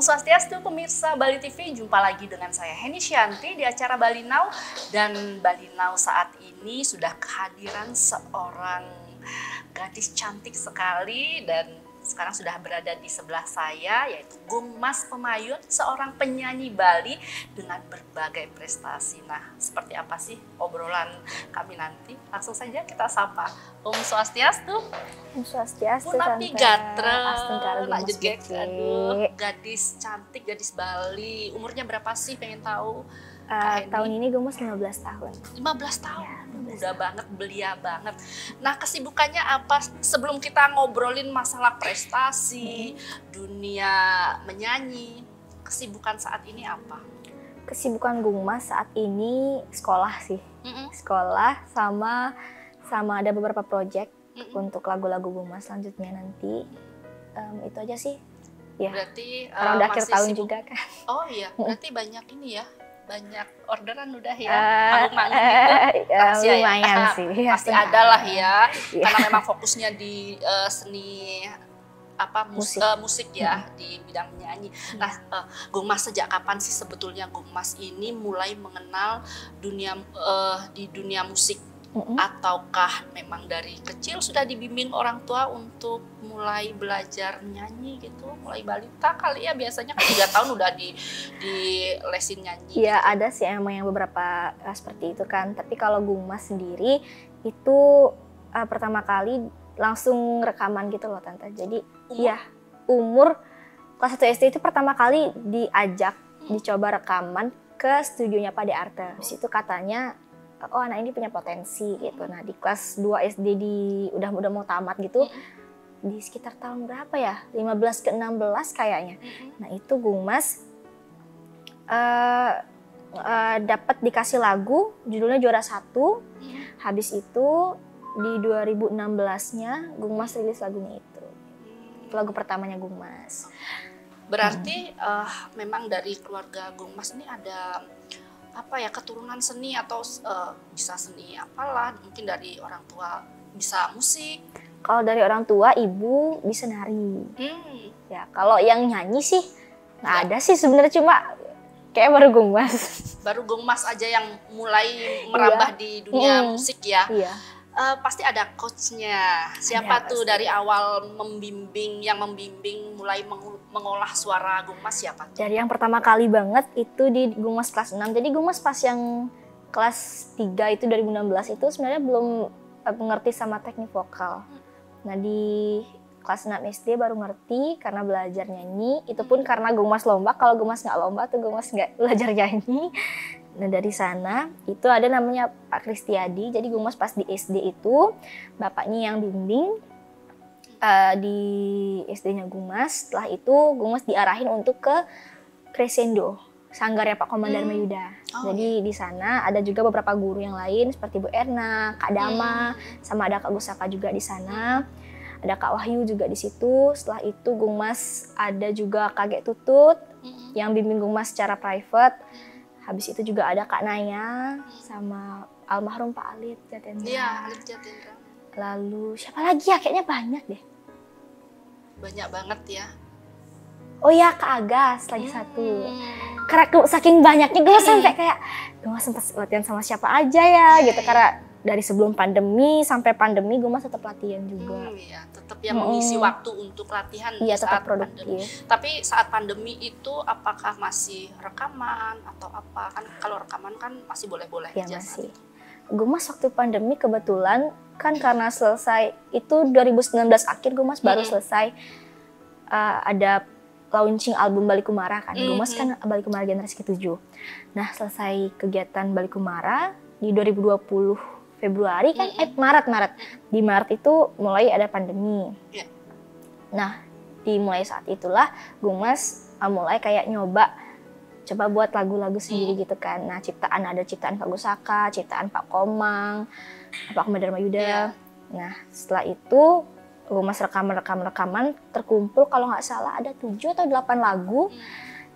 Om Swastiastu pemirsa Bali TV, jumpa lagi dengan saya Heni Syanti di acara Bali Now. Dan Bali Now saat ini sudah kehadiran seorang gadis cantik sekali dan sekarang sudah berada di sebelah saya, yaitu Gung Mas Pemayun, seorang penyanyi Bali dengan berbagai prestasi. Nah, seperti apa sih obrolan kami nanti? Langsung saja kita sapa. Om Swastiastu. Om Swastiastu, Punapi Gatra. Aduh, gadis cantik, gadis Bali. Umurnya berapa sih? Pengen tahu. Tahun ini gue mau 15 tahun. 15 tahun? Ya, 15 Udah banget, belia banget. Nah, kesibukannya apa? Sebelum kita ngobrolin masalah prestasi, dunia menyanyi, kesibukan saat ini apa? Kesibukan Gung Mas saat ini sekolah sih. Sekolah sama ada beberapa project untuk lagu-lagu Gung Mas selanjutnya nanti. Itu aja sih. Ya. Berarti orang udah akhir tahun sibuk juga kan. Oh iya, berarti banyak ini ya. Banyak orderan udah ya, manggung-manggung gitu. Ya, lumayan ya. sih. Pasti ada lah ya, karena memang fokusnya di seni musik ya, di bidang menyanyi. Nah, Gung Mas sejak kapan sih sebetulnya Gung Mas ini mulai mengenal di dunia musik? Ataukah memang dari kecil sudah dibimbing orang tua untuk mulai belajar nyanyi gitu, mulai balita kali ya, biasanya kan 3 tahun udah di lesin nyanyi. Iya, gitu. ada sih emang yang beberapa seperti itu kan. Tapi kalau Gung Mas sendiri itu pertama kali langsung rekaman gitu loh Tante. Jadi umur kelas 1 SD itu pertama kali diajak dicoba rekaman ke studionya Pak De Arte. Di situ katanya oh anak ini punya potensi gitu. Nah di kelas 2 SD udah mau tamat gitu, di sekitar tahun berapa ya, 15 ke 16 kayaknya. Nah itu Gung Mas dapat dikasih lagu judulnya Juara 1. Habis itu di 2016-nya Gung Mas rilis lagunya itu lagu pertamanya Gung Mas. Berarti memang dari keluarga Gung Mas ini ada keturunan seni atau bisa seni apalah, mungkin dari orang tua bisa musik. Kalau dari orang tua, ibu bisa nari. Ya, kalau yang nyanyi sih nggak ada sih sebenarnya, cuma kayak baru Gung Mas. Baru Gung Mas aja yang mulai merambah di dunia musik ya. Iya. Pasti ada coachnya. Siapa tuh dari awal membimbing mulai mengolah suara Gung Mas, siapa tuh? Dari yang pertama kali banget itu di Gung Mas kelas 6. Jadi Gung Mas pas yang kelas 3 itu 2016 itu sebenarnya belum mengerti sama teknik vokal. Nah di kelas 6 SD baru ngerti karena belajar nyanyi. Itu pun karena Gung Mas lomba. Kalau Gung Mas nggak lomba tuh Gung Mas nggak belajar nyanyi. Nah dari sana itu ada namanya Pak Kristiadi. Jadi Gung Mas pas di SD itu bapaknya yang bimbing di SD-nya Gung Mas. Setelah itu Gung Mas diarahin untuk ke Crescendo, sanggarnya Pak Komandar Mayuda. Jadi di sana ada juga beberapa guru yang lain seperti Bu Erna, Kak Dama, sama ada Kak Gusaka juga di sana. Ada Kak Wahyu juga di situ. Setelah itu Gung Mas ada juga Kak Gek Tutut yang bimbing Gung Mas secara private. Habis itu juga ada Kak Naya sama almarhum Pak Alit Jatendra. Iya, Alit Jatendra. Lalu siapa lagi ya? Kayaknya banyak deh. Banyak banget ya. Oh ya, Kak Agas lagi satu. Karena saking banyaknya gue sampai kayak gue sempat latihan sama siapa aja ya gitu. Karena dari sebelum pandemi sampai pandemi gue masih tetap latihan juga. Iya, tetap ya mengisi waktu untuk latihan saat produktif. Pandemi. Tapi saat pandemi itu apakah masih rekaman atau apa? Kan kalau rekaman kan masih boleh-boleh aja. Iya masih. Gue Mas waktu pandemi kebetulan kan karena selesai itu 2019 akhir Gue Mas baru selesai ada launching album Bali Kumara kan. Gue Mas kan Bali Kumara generasi ke-7. Nah, selesai kegiatan Bali Kumara di 2020 Februari kan, Maret. Di Maret itu mulai ada pandemi. Nah, dimulai saat itulah Gung Mas mulai kayak coba buat lagu-lagu sendiri gitu kan. Nah, ada ciptaan Pak Gusaka, ciptaan Pak Komang, Pak Komandar Mayuda. Nah, setelah itu Gung Mas rekaman terkumpul kalau nggak salah ada 7 atau 8 lagu.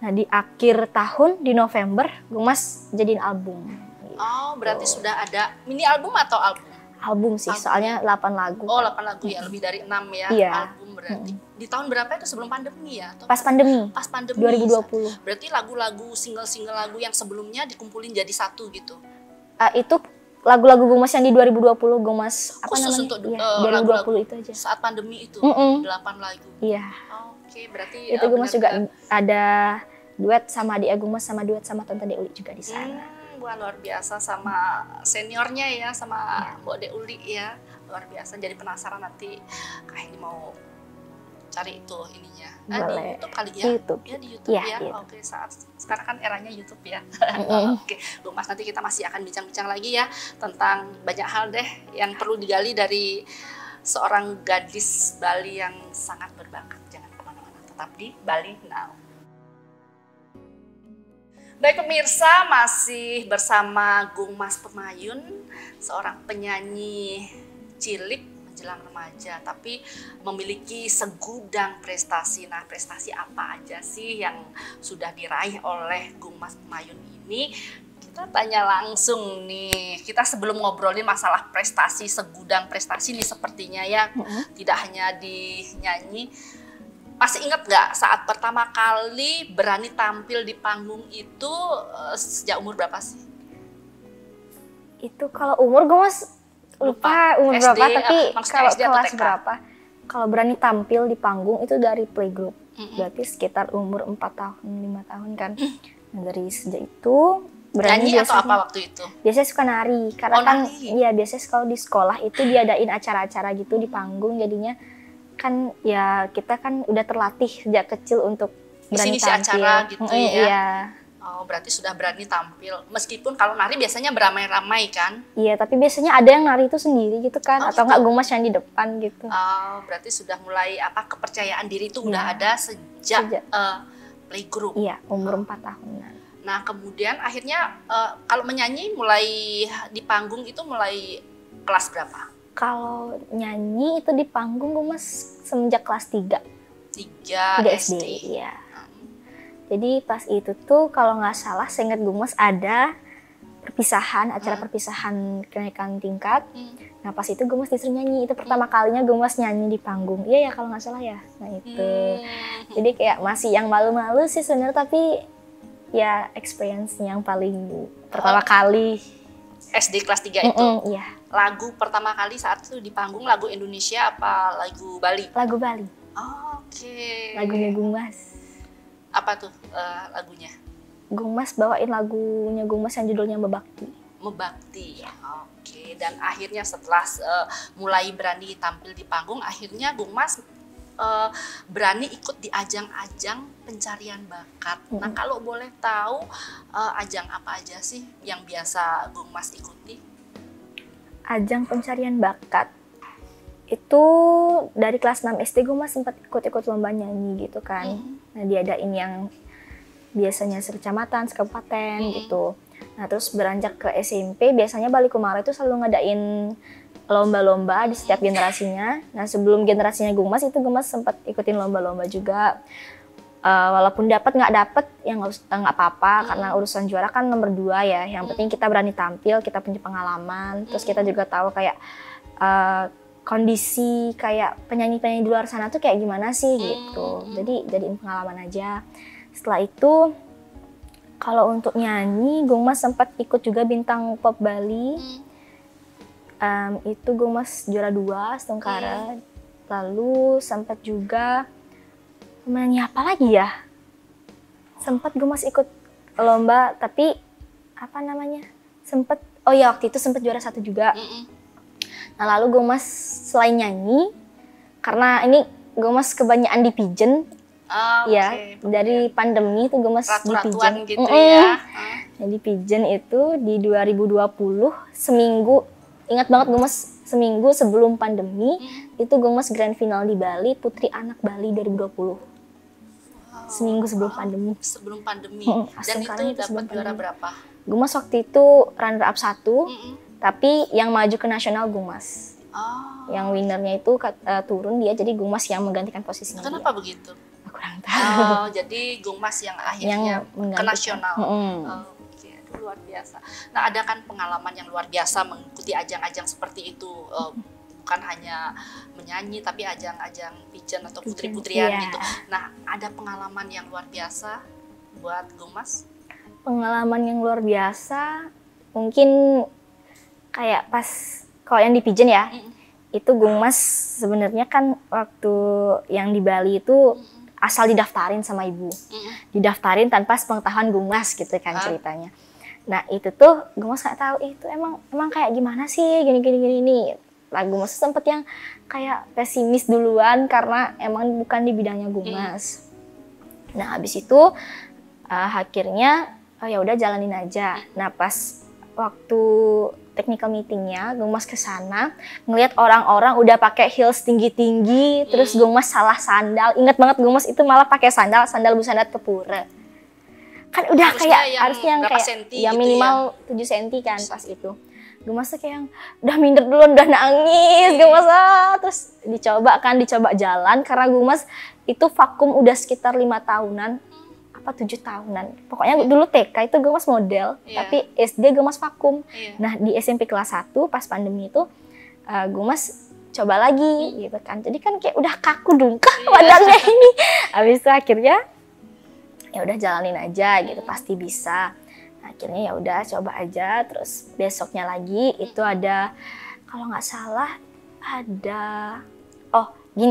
Nah, di akhir tahun di November Gung Mas jadiin album. Oh, berarti sudah ada mini album atau album? Album sih, soalnya 8 lagu. Oh, 8 lagu ya, lebih dari 6 ya. Iya. Album Berarti di tahun berapa itu, sebelum pandemi ya? Atau Pas pandemi. Pas pandemi. 2020. Berarti lagu-lagu single-single lagu yang sebelumnya dikumpulin jadi satu gitu. Itu lagu-lagu Gungmas yang di 2020, Gungmas apa Khusus namanya? untuk Ya, 2020 itu aja. Saat pandemi itu, 8 lagu. Iya. Oke, berarti Itu Gungmas juga ada duet sama adik Gungmas, sama duet sama Tante Dek Uli juga di sana. Wah, luar biasa, sama seniornya ya, sama Mbak Dek Uli ya. Luar biasa, jadi penasaran nanti ini mau cari itu ininya. Di YouTube kali ya? YouTube. Ya, di YouTube ya. YouTube. Oke, sekarang kan eranya YouTube ya. Oke, Gungmas, nanti kita masih akan bincang-bincang lagi ya tentang banyak hal deh yang perlu digali dari seorang gadis Bali yang sangat berbakat. Jangan kemana-mana, tetap di Bali Now. Baik pemirsa, masih bersama Gungmas Pemayun, seorang penyanyi cilik menjelang remaja, tapi memiliki segudang prestasi. Nah, prestasi apa aja sih yang sudah diraih oleh Gungmas Pemayun ini? Kita tanya langsung nih. Kita sebelum ngobrolin masalah prestasi, segudang prestasi nih sepertinya ya, tidak hanya di nyanyi. Masih ingat nggak saat pertama kali berani tampil di panggung itu sejak umur berapa sih? Itu kalau umur gue lupa umur SD, berapa, tapi kalau SD atau kelas TK? berapa. Kalau berani tampil di panggung itu dari playgroup. Berarti sekitar umur 4 tahun, 5 tahun kan. Nah, dari sejak itu berani nyanyi biasanya, atau apa waktu itu? Biasanya suka nari. Karena kan nari. ya biasanya kalau di sekolah itu diadain acara-acara gitu di panggung, jadinya kan ya kita kan udah terlatih sejak kecil untuk berani Isi-isi tampil. acara gitu ya. Iya. Oh, berarti sudah berani tampil. Meskipun kalau nari biasanya beramai-ramai kan? Iya, tapi biasanya ada yang nari itu sendiri gitu kan, atau gitu. enggak Gungmas yang di depan gitu. Oh, berarti sudah mulai kepercayaan diri itu udah ada sejak playgroup. Iya, umur 4 tahunan. Nah, kemudian akhirnya kalau menyanyi mulai di panggung itu mulai kelas berapa? Kalau nyanyi itu di panggung Gungmas semenjak kelas 3. 3 SD. Iya. Jadi pas itu tuh kalau nggak salah seingat Gungmas ada perpisahan, acara perpisahan kenaikan tingkat. Nah pas itu Gungmas disuruh nyanyi, itu pertama kalinya Gungmas nyanyi di panggung. Iya ya kalau nggak salah ya. Nah itu. Jadi kayak masih yang malu-malu sih sebenarnya, tapi ya experience yang paling pertama kali. SD kelas 3 itu? Iya. Lagu pertama kali saat itu di panggung lagu Indonesia apa lagu Bali? Lagu Bali. Oke. Lagunya Gungmas. Apa tuh lagunya? Gungmas bawain lagunya Gungmas yang judulnya Mebakti. Mebakti. Oke. Dan akhirnya setelah mulai berani tampil di panggung, akhirnya Gungmas berani ikut di ajang-ajang pencarian bakat. Nah, kalau boleh tahu ajang apa aja sih yang biasa Gungmas ikuti? Ajang pencarian bakat itu dari kelas 6 SD Gungmas sempat ikut-ikut lomba nyanyi gitu kan. Nah, diadain yang biasanya sekecamatan, sekabupaten gitu. Nah, terus beranjak ke SMP biasanya Balikumara itu selalu ngadain lomba-lomba di setiap generasinya. Nah, sebelum generasinya Gungmas itu Gungmas sempat ikutin lomba-lomba juga. Walaupun dapat nggak dapat ya nggak apa-apa, karena urusan juara kan nomor 2 ya. Yang penting kita berani tampil, kita punya pengalaman. Terus kita juga tahu kayak kondisi kayak penyanyi-penyanyi di luar sana tuh kayak gimana sih gitu. Jadi jadiin pengalaman aja. Setelah itu kalau untuk nyanyi Gungmas sempat ikut juga Bintang Pop Bali. Itu Gungmas juara 2 Setengkara. Lalu sempat juga menyanyi apa lagi ya? Sempat Gungmas ikut lomba, tapi apa namanya? Sempat waktu itu sempat juara 1 juga. Nah, lalu Gungmas selain nyanyi, karena ini Gungmas kebanyakan di Pigeon. Dari pandemi itu Gungmas di Pigeon gitu ya. Nah, di Pigeon itu di 2020 seminggu, ingat banget Gungmas seminggu sebelum pandemi itu Gungmas grand final di Bali, Putri Anak Bali 2020. Seminggu sebelum pandemi. Sebelum pandemi. Dan itu dapat juara berapa? Gungmas waktu itu runner up 1, tapi yang maju ke nasional Gungmas. Yang winernya itu turun dia, jadi Gungmas yang menggantikan posisinya. Kenapa begitu? Kurang tahu. Jadi Gungmas yang akhirnya ke nasional. Oke, luar biasa. Nah, ada kan pengalaman yang luar biasa mengikuti ajang-ajang seperti itu. bukan hanya menyanyi tapi ajang-ajang pigeon atau putri-putrian gitu. Nah, ada pengalaman yang luar biasa buat Gung Mas? Pengalaman yang luar biasa mungkin kayak pas kalau yang di pigeon ya, itu Gung Mas sebenarnya kan waktu yang di Bali itu asal didaftarin sama ibu, didaftarin tanpa sepengetahuan Gung Mas gitu kan ceritanya. Nah itu tuh Gung Mas nggak tahu itu emang kayak gimana sih gini. Lah Gung Mas sempet yang kayak pesimis duluan karena emang bukan di bidangnya Gung Mas. Nah habis itu akhirnya ya udah jalanin aja. Nah pas waktu technical meetingnya Gung Mas kesana ngelihat orang-orang udah pakai heels tinggi-tinggi, terus Gung Mas salah sandal. Ingat banget Gung Mas itu malah pakai sandal busandat kepura. Kan udah harusnya yang kayak ya minimal gitu 7 cm kan pas itu. Gung Mas kayak yang udah minder dulu, udah nangis Gung Mas. Terus dicoba jalan karena Gung Mas itu vakum udah sekitar 5 tahunan apa 7 tahunan. Pokoknya dulu TK itu Gung Mas model, tapi SD Gung Mas vakum. Nah, di SMP kelas 1 pas pandemi itu Gung Mas coba lagi gitu kan. Jadi kan kayak udah kaku dungkah badannya ini. Habis itu akhirnya ya udah jalanin aja gitu, pasti bisa. Akhirnya ya udah coba aja, terus besoknya lagi itu ada kalau nggak salah ada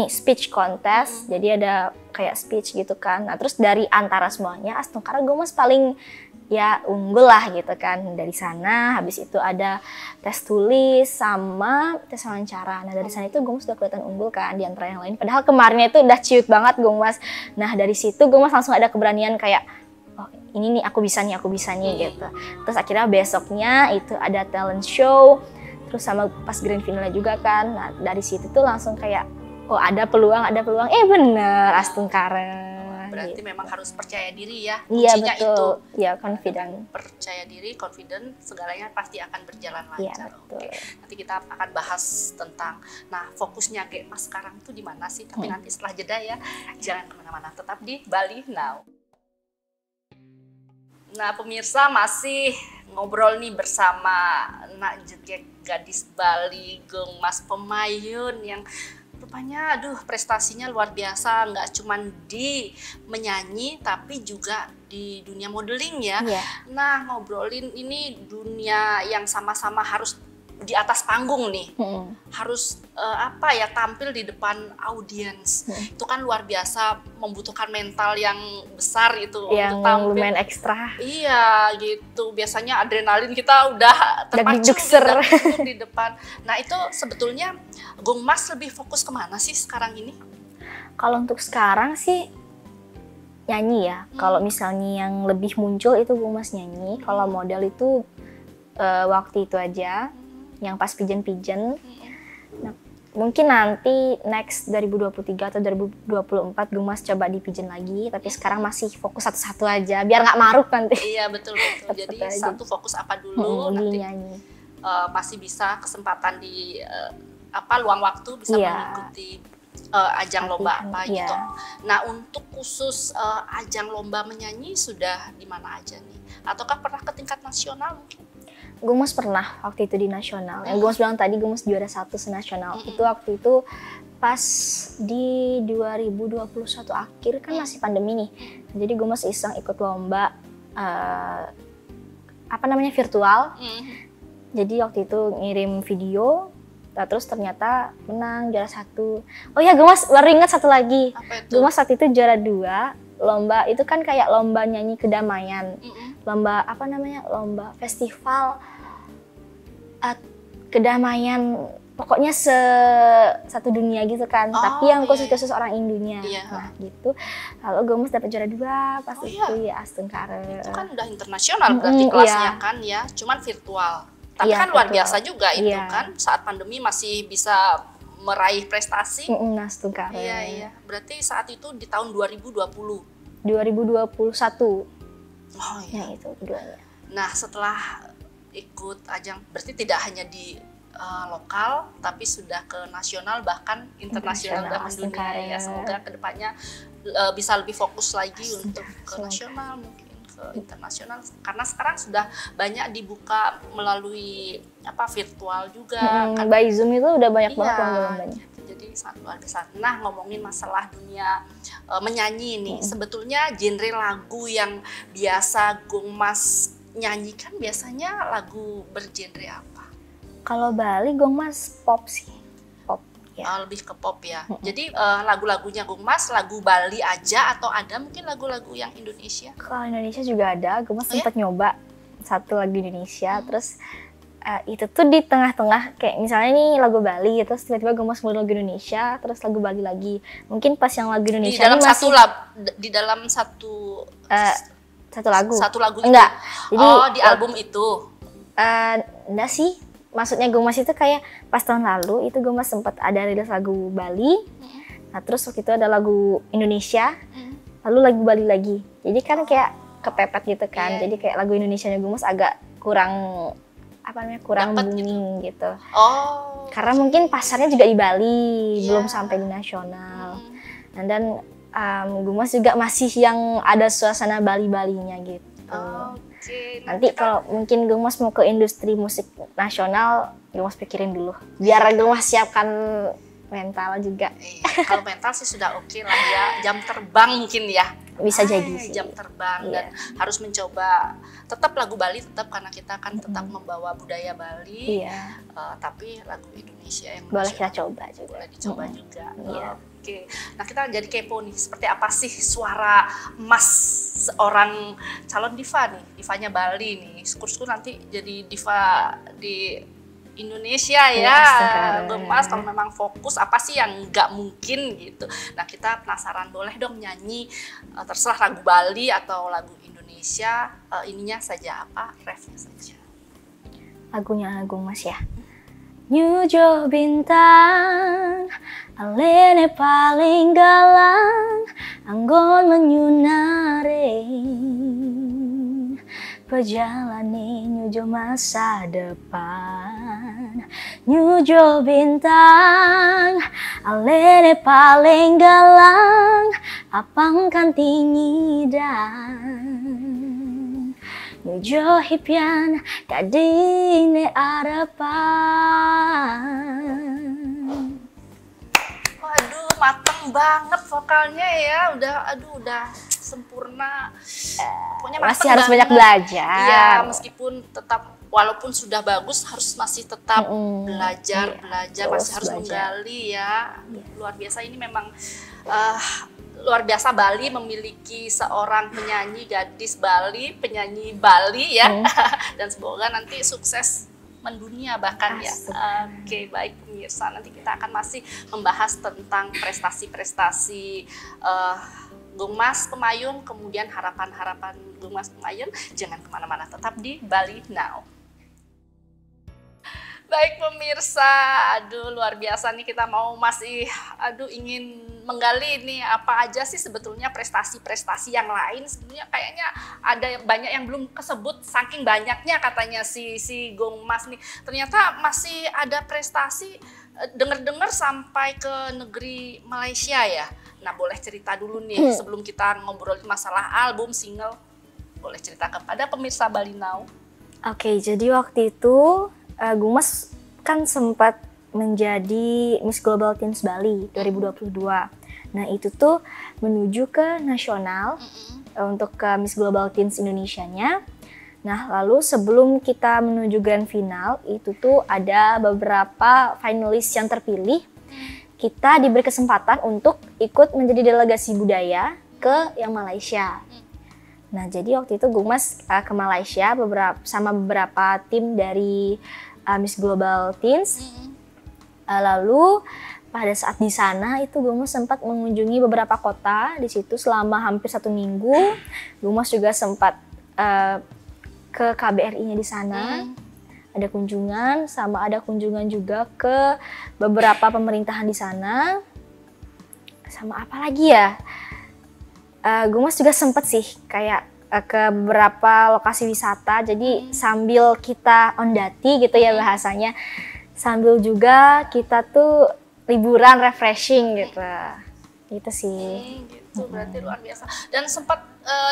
speech contest. Jadi ada kayak speech gitu kan. Nah, terus dari antara semuanya Astungkara Gung Mas paling ya unggul lah gitu kan. Dari sana habis itu ada tes tulis sama tes wawancara. Nah, dari sana itu Gung Mas udah kelihatan unggul kan di antara yang lain. Padahal kemarinnya itu udah ciut banget Gung Mas. Nah, dari situ Gung Mas langsung ada keberanian kayak ini nih aku bisa nih gitu. Terus akhirnya besoknya itu ada talent show. Terus sama pas grand finalnya juga kan. Nah, dari situ tuh langsung kayak ada peluang, bener Astungkara. Berarti gitu. Memang harus percaya diri ya, kuncinya betul. Itu. Iya, confident. Percaya diri, confident, segalanya pasti akan berjalan lancar. Iya, betul. Oke. Nanti kita akan bahas tentang, fokusnya Ge Mas sekarang tuh di mana sih? Tapi nanti setelah jeda ya, jangan kemana-mana, tetap di Bali Now. Nah, pemirsa masih ngobrol nih bersama Nak Jegek gadis Bali, Gung Mas Pemayun yang rupanya prestasinya luar biasa, nggak cuma di menyanyi tapi juga di dunia modeling ya. Nah, ngobrolin ini dunia yang sama-sama harus di atas panggung nih, harus tampil di depan audiens. Itu kan luar biasa, membutuhkan mental yang besar itu yang untuk tampil. Lumayan ekstra. Iya gitu, biasanya adrenalin kita udah terpacu di depan. Nah itu sebetulnya Gung Mas lebih fokus kemana sih sekarang ini? Kalau untuk sekarang sih nyanyi ya. Kalau misalnya yang lebih muncul itu Gung Mas nyanyi. Kalau model itu waktu itu aja. Yang pas pigeon. Nah, mungkin nanti next 2023 atau 2024 Gung Mas coba di pigeon lagi, tapi sekarang masih fokus satu-satu aja biar nggak maruk nanti. Iya betul. Jadi satu fokus apa dulu, nanti nyanyi. Masih bisa kesempatan di luang waktu bisa mengikuti ajang lomba apa gitu. Nah untuk khusus ajang lomba menyanyi sudah di mana aja nih? Ataukah pernah ke tingkat nasional mungkin? Gung Mas pernah waktu itu di nasional. Yang Gung Mas bilang tadi Gung Mas juara 1 senasional. Itu waktu itu pas di 2021 akhir kan masih pandemi nih. Jadi Gung Mas iseng ikut lomba virtual. Jadi waktu itu ngirim video, terus ternyata menang juara 1. Oh ya Gung Mas baru ingat satu lagi. Gung Mas saat itu juara 2. Lomba itu kan kayak lomba nyanyi kedamaian. Lomba lomba festival kedamaian, pokoknya satu dunia gitu kan. Tapi yang khusus orang Indonya. Nah gitu. Lalu Gung Mas dapat juara 2 pas itu ya Astungkara. Itu kan udah internasional berarti kelasnya kan ya, cuman virtual. Tapi kan luar biasa juga itu kan, saat pandemi masih bisa meraih prestasi. Astungkara. Iya. Berarti saat itu di tahun 2020. 2021. Oh iya. Nah itu keduanya. Nah setelah ikut ajang, berarti tidak hanya di lokal, tapi sudah ke nasional bahkan internasional dan mendunia ya. Semoga kedepannya bisa lebih fokus lagi untuk ke nasional, mungkin ke ke internasional karena sekarang sudah banyak dibuka melalui virtual juga. By Zoom itu udah banyak banget lomba-lombanya. Jadi sangat luar biasa. Nah, ngomongin masalah dunia menyanyi nih, sebetulnya genre lagu yang biasa Gung Mas nyanyikan biasanya lagu bergenre apa? Kalau Bali Gung Mas pop sih. Ya. Lebih ke pop ya. Jadi lagu-lagunya Gung Mas lagu Bali aja atau ada mungkin lagu-lagu yang Indonesia? Kalau Indonesia juga ada. Gung Mas sempat nyoba satu lagu Indonesia. Terus itu tuh di tengah-tengah kayak misalnya nih lagu Bali, terus tiba-tiba Gung Mas mulai lagu Indonesia, terus lagu Bali lagi. Mungkin pas yang lagu Indonesia di dalam masih di dalam satu lagu. Satu lagu itu. Enggak. Jadi di album itu. Enggak sih. Maksudnya Gung Mas itu kayak pas tahun lalu itu Gung Mas sempat ada rilis lagu Bali. Nah, terus waktu itu ada lagu Indonesia. Lalu lagu Bali lagi. Jadi kan kayak kepepet gitu kan. Jadi kayak lagu Indonesianya Gung Mas agak kurang kurang booming gitu. Karena mungkin pasarnya juga di Bali, belum sampai di nasional. Dan Gung Mas juga masih yang ada suasana Bali-Balinya gitu. Nanti kalau mungkin Gung Mas mau ke industri musik nasional, Gung Mas pikirin dulu. Biar Gung Mas siapkan mental juga. Kalau mental sih sudah oke lah ya. Jam terbang mungkin ya. Bisa jadi sih. Jam terbang dan harus mencoba tetap lagu Bali tetap karena kita kan tetap membawa budaya Bali. Tapi lagu Indonesia yang boleh kita coba juga. Boleh dicoba juga. Oke. Nah, kita jadi kepo nih, seperti apa sih suara Mas seorang calon diva nih, divanya Bali nih. Syukur-syukur nanti jadi diva di Indonesia ya. Gung Mas kalau memang fokus apa sih yang nggak mungkin gitu. Nah, kita penasaran, boleh dong nyanyi terserah lagu Bali atau lagu Indonesia, ininya saja apa, refnya saja. Lagunya Gung Mas ya. Nyujo bintang alene paling galang anggon menyunare perjalanan nyujo masa depan. Nyujo bintang alene paling galang apangkan tinggi dan Nyujo hipyan kadine arepan. Waduh, mateng banget vokalnya ya. Udah sempurna. Pokoknya masih harus banyak belajar. Iya, meskipun tetap walaupun sudah bagus harus masih tetap belajar, masih harus menggali ya. Luar biasa ini memang luar biasa Bali memiliki seorang penyanyi gadis Bali, penyanyi Bali ya. Dan semoga nanti sukses mendunia bahkan ya. Oke, baik pemirsa, nanti kita akan masih membahas tentang prestasi-prestasi Gung Mas Pemayun, kemudian harapan-harapan Gung Mas Pemayun. Jangan kemana-mana, tetap di Bali Now. Baik pemirsa, luar biasa nih, kita mau masih ingin menggali nih apa aja sih sebetulnya prestasi-prestasi yang lain. Sebenarnya kayaknya ada banyak yang belum kesebut saking banyaknya katanya si Gung Mas nih. Ternyata masih ada prestasi, dengar-dengar sampai ke negeri Malaysia ya. Nah, boleh cerita dulu nih sebelum kita ngobrolin masalah album, single. Boleh cerita kepada pemirsa Bali Now. Oke, jadi waktu itu Gung Mas kan sempat menjadi Miss Global Teens Bali 2022. Nah, itu tuh menuju ke nasional untuk ke Miss Global Teens Indonesianya. Nah, lalu sebelum kita menuju grand final, itu tuh ada beberapa finalis yang terpilih. Kita diberi kesempatan untuk ikut menjadi delegasi budaya ke yang Malaysia. Nah, jadi waktu itu Gung Mas ke Malaysia sama beberapa tim dari Miss Global Teens. Lalu pada saat di sana itu Gung Mas sempat mengunjungi beberapa kota di situ selama hampir 1 minggu. Gung Mas juga sempat ke KBRI-nya di sana. Ada kunjungan, sama ada kunjungan juga ke beberapa pemerintahan di sana. Sama apa lagi ya? Gung Mas juga sempat sih kayak ke beberapa lokasi wisata, jadi sambil kita ondati gitu ya bahasanya, sambil juga kita tuh liburan refreshing gitu sih. itu berarti luar biasa. Dan sempat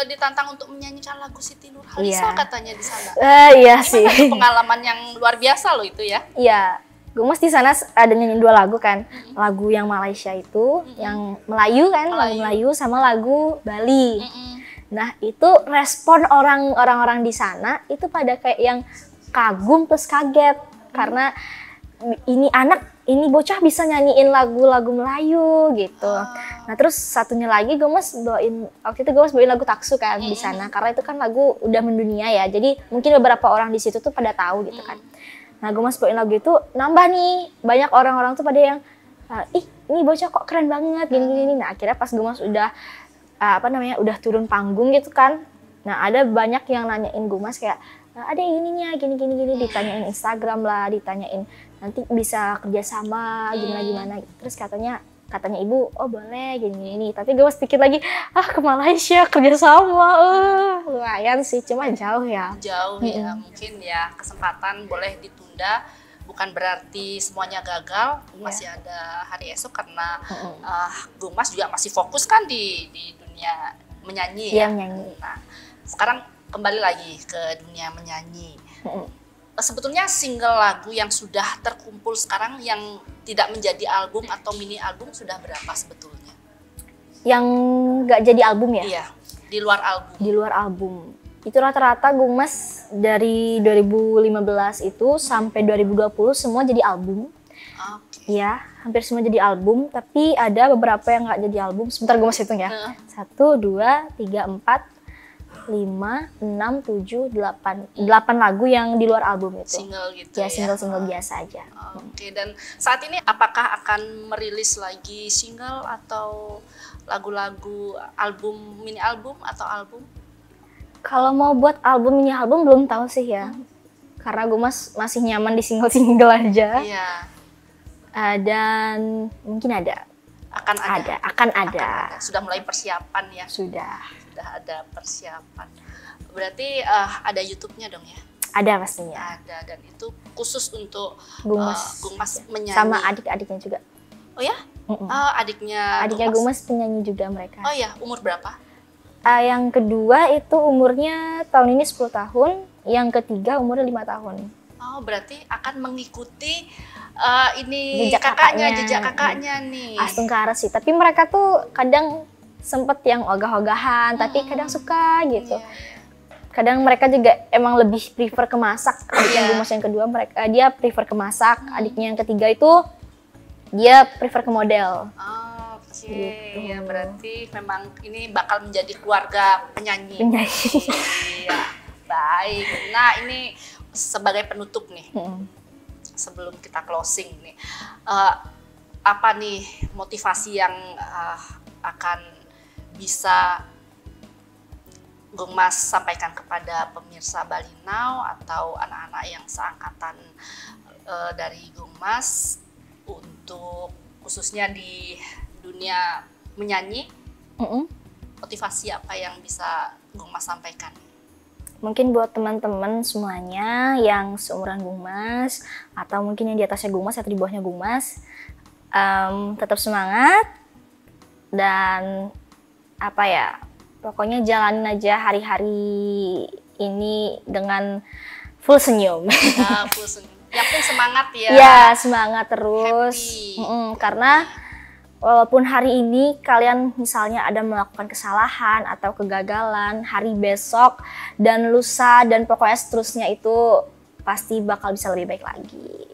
ditantang untuk menyanyikan lagu Siti Nurhaliza katanya di sana. Iya gimana sih. Itu pengalaman yang luar biasa loh itu ya. Iya. Gue mas di sana ada nyanyi 2 lagu kan, lagu yang Malaysia itu, yang Melayu kan, lagu Melayu sama lagu Bali. Nah itu respon orang-orang di sana itu pada kayak yang kagum plus kaget karena ini bocah bisa nyanyiin lagu-lagu Melayu gitu. Nah terus satunya lagi gue mas waktu itu gue mas bawain lagu Taksu kan di sana karena itu kan lagu udah mendunia ya, jadi mungkin beberapa orang di situ tuh pada tahu gitu kan. Nah, gue mas bawain lagu itu nambah nih, banyak orang-orang tuh pada yang, ih ini bocah kok keren banget, gini-gini. Nah, akhirnya pas gue mas udah, udah turun panggung gitu kan. Nah, ada banyak yang nanyain gue mas kayak, ada ininya, gini-gini, ditanyain Instagram lah, ditanyain nanti bisa kerjasama, gimana-gimana. Terus katanya ibu, oh boleh, gini-gini. Tapi gue mas pikir lagi, ke Malaysia kerjasama, lumayan sih, cuma jauh ya. Jauh ya, mungkin ya kesempatan boleh ditunda, bukan berarti semuanya gagal, masih ada hari esok karena Gung Mas juga masih fokus kan di dunia menyanyi ya. Menyanyi. Nah, sekarang kembali lagi ke dunia menyanyi. Sebetulnya single lagu yang sudah terkumpul sekarang yang tidak menjadi album atau mini album sudah berapa sebetulnya? Yang nggak jadi album ya? Iya, di luar album. Di luar album. Itu rata-rata Gung Mas dari 2015 itu sampai 2020 semua jadi album. Ya, hampir semua jadi album, tapi ada beberapa yang nggak jadi album. Sebentar Gung Mas hitung ya. 1, 2, 3, 4, 5, 6, 7, 8 lagu yang di luar album itu. Single gitu ya? Single biasa aja. Oke, dan saat ini apakah akan merilis lagi single atau lagu-lagu album, mini album atau album? Kalau mau buat album, mini album belum tahu sih ya. Karena gue masih nyaman di single-single aja. Iya. Dan mungkin ada. Akan ada. Sudah mulai persiapan ya? Sudah ada persiapan. Berarti ada YouTube-nya dong ya? Ada pastinya. Ada, dan itu khusus untuk Gung Mas menyanyi. Sama adik-adiknya juga. Oh ya? Adiknya Gung Mas penyanyi juga mereka. Oh ya, umur berapa? Yang kedua itu umurnya tahun ini 10 tahun, yang ketiga umurnya 5 tahun. Oh, berarti akan mengikuti jejak kakaknya nih. Astungkara sih, tapi mereka tuh kadang sempet yang ogah-ogahan, tapi kadang suka gitu. Kadang mereka juga emang lebih prefer ke masak. Adiknya Gung Mas yang kedua dia prefer ke masak. Adiknya yang ketiga itu dia prefer ke model. Oke, gitu. Ya berarti memang ini bakal menjadi keluarga penyanyi. Iya, baik. Nah ini sebagai penutup nih, sebelum kita closing nih, apa nih motivasi yang akan bisa Gung Mas sampaikan kepada pemirsa Bali Now atau anak-anak yang seangkatan dari Gung Mas untuk khususnya di dunia menyanyi? Motivasi apa yang bisa Gung Mas sampaikan? Mungkin buat teman-teman semuanya yang seumuran Gung Mas atau mungkin yang di atasnya Gung Mas atau di bawahnya Gung Mas, tetap semangat dan pokoknya jalanin aja hari-hari ini dengan full senyum. Full senyum. Yang penting semangat ya. Ya, semangat terus. Karena walaupun hari ini kalian misalnya ada melakukan kesalahan atau kegagalan, hari besok dan lusa dan pokoknya seterusnya itu pasti bakal bisa lebih baik lagi.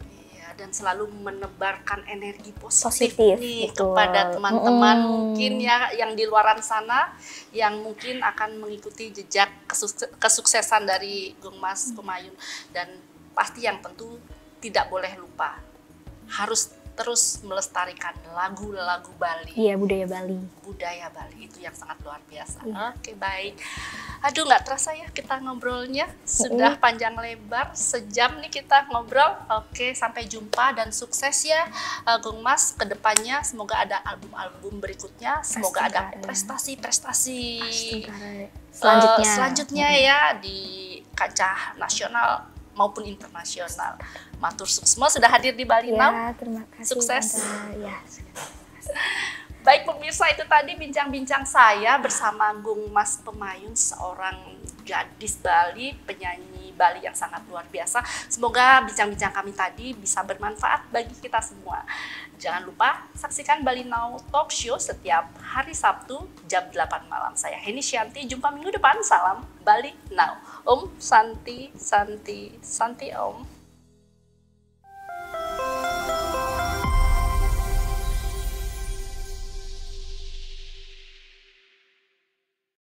Dan selalu menebarkan energi positif nih betul. Kepada teman-teman mungkin ya yang di luaran sana yang mungkin akan mengikuti jejak kesuksesan dari Gung Mas Humayun, dan pasti yang tentu tidak boleh lupa harus terus melestarikan lagu-lagu Bali. Iya, budaya Bali. Budaya Bali itu yang sangat luar biasa. Oke, baik. Aduh, nggak terasa ya kita ngobrolnya. Sudah panjang lebar, sejam nih kita ngobrol. Oke, sampai jumpa dan sukses ya Gung Mas ke depannya. Semoga ada album-album berikutnya. Semoga ada prestasi-prestasi selanjutnya ya di kancah nasional maupun internasional. Matur semua sudah hadir di Bali Now. Terima kasih. Sukses. Ya. Baik pemirsa, itu tadi bincang-bincang saya bersama Gung Mas Pemayun, seorang gadis Bali, penyanyi Bali yang sangat luar biasa. Semoga bincang-bincang kami tadi bisa bermanfaat bagi kita semua. Jangan lupa saksikan Bali Now Talk Show setiap hari Sabtu jam 8 malam. Saya Heni Shanti, jumpa minggu depan. Salam Bali Now. Om Santi, Santi, Santi Om.